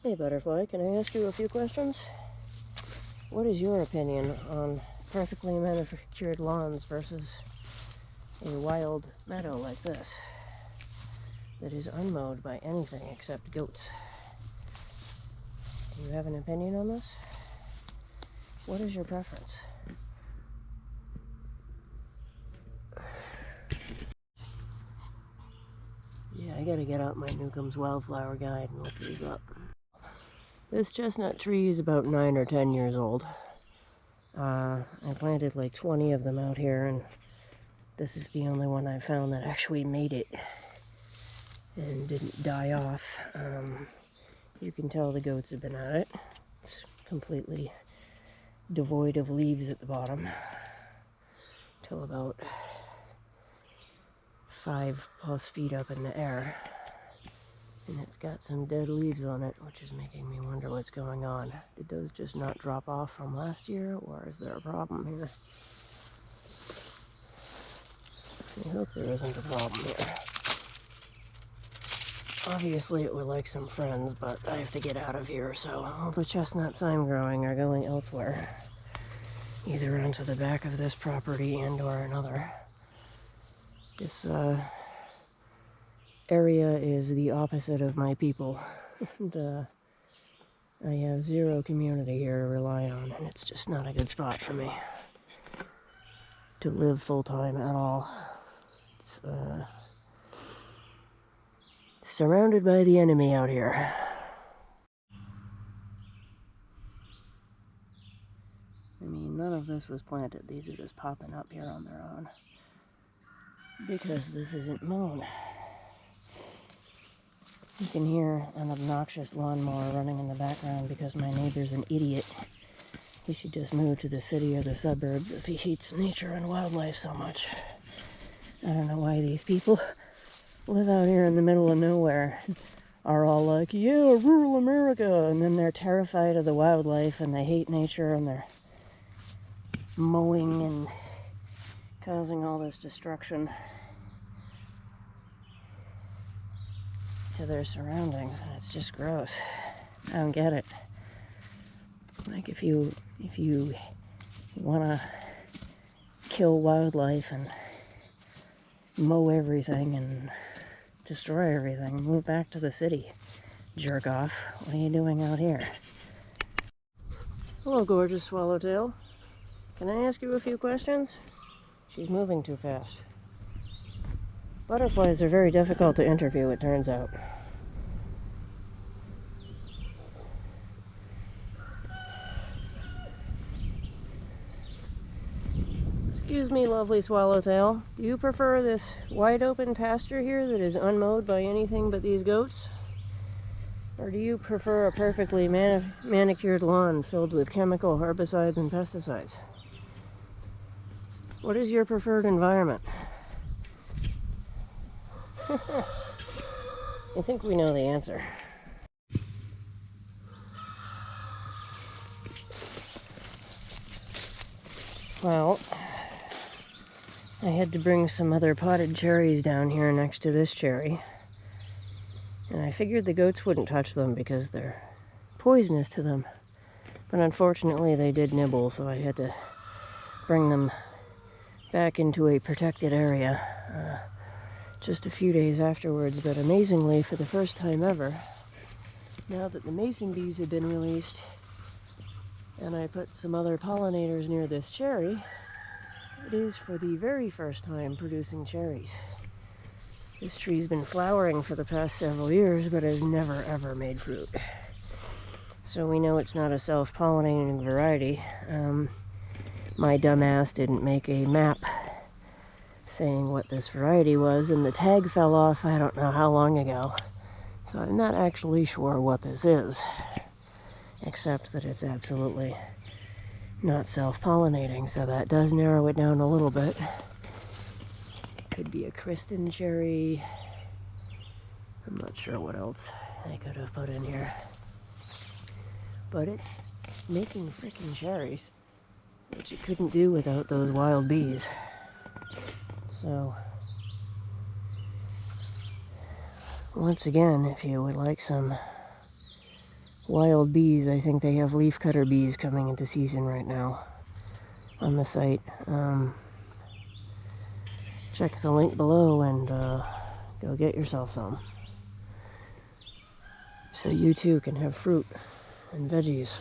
Hey Butterfly, can I ask you a few questions? What is your opinion on perfectly manicured lawns versus a wild meadow like this that is unmowed by anything except goats? Do you have an opinion on this? What is your preference? Yeah, I gotta get out my Newcomb's Wildflower Guide and look these up. This chestnut tree is about 9 or 10 years old. I planted like 20 of them out here, and this is the only one I found that actually made it and didn't die off. You can tell the goats have been at it. It's completely devoid of leaves at the bottom till about 5+ feet up in the air, and it's got some dead leaves on it, which is making me wonder what's going on. Did those just not drop off from last year, or is there a problem here? I hope there isn't a problem here. Obviously it would like some friends, but I have to get out of here, so all the chestnuts I'm growing are going elsewhere, either onto the back of this property and or another. This area is the opposite of my people, and I have zero community here to rely on, and it's just not a good spot for me to live full-time at all. It's surrounded by the enemy out here. I mean, none of this was planted. These are just popping up here on their own because this isn't mown. You can hear an obnoxious lawnmower running in the background because my neighbor's an idiot. He should just move to the city or the suburbs if he hates nature and wildlife so much. I don't know why these people live out here in the middle of nowhere, are all like, yeah, rural America, and then they're terrified of the wildlife and they hate nature and they're mowing and causing all this destruction to their surroundings, and it's just gross. I don't get it. Like, if you want to kill wildlife and mow everything and destroy everything, move back to the city, jerk off. What are you doing out here? Hello, gorgeous swallowtail. Can I ask you a few questions? She's moving too fast. Butterflies are very difficult to interview, it turns out. Excuse me, lovely swallowtail. Do you prefer this wide open pasture here that is unmowed by anything but these goats? Or do you prefer a perfectly manicured lawn filled with chemical herbicides and pesticides? What is your preferred environment? I think we know the answer. Well, I had to bring some other potted cherries down here next to this cherry. And I figured the goats wouldn't touch them because they're poisonous to them. But unfortunately they did nibble, so I had to bring them back into a protected area just a few days afterwards. But amazingly, for the first time ever, now that the mason bees have been released and I put some other pollinators near this cherry, it is for the very first time producing cherries. This tree's been flowering for the past several years, but has never ever made fruit. So we know it's not a self-pollinating variety. My dumbass didn't make a map saying what this variety was, and the tag fell off I don't know how long ago. So I'm not actually sure what this is, except that it's absolutely not self-pollinating, so that does narrow it down a little bit. Could be a Kristen cherry. I'm not sure what else I could have put in here. But it's making freaking cherries, which it couldn't do without those wild bees. So, once again, if you would like some wild bees. I think they have leafcutter bees coming into season right now on the site. Check the link below and go get yourself some, so you too can have fruit and veggies.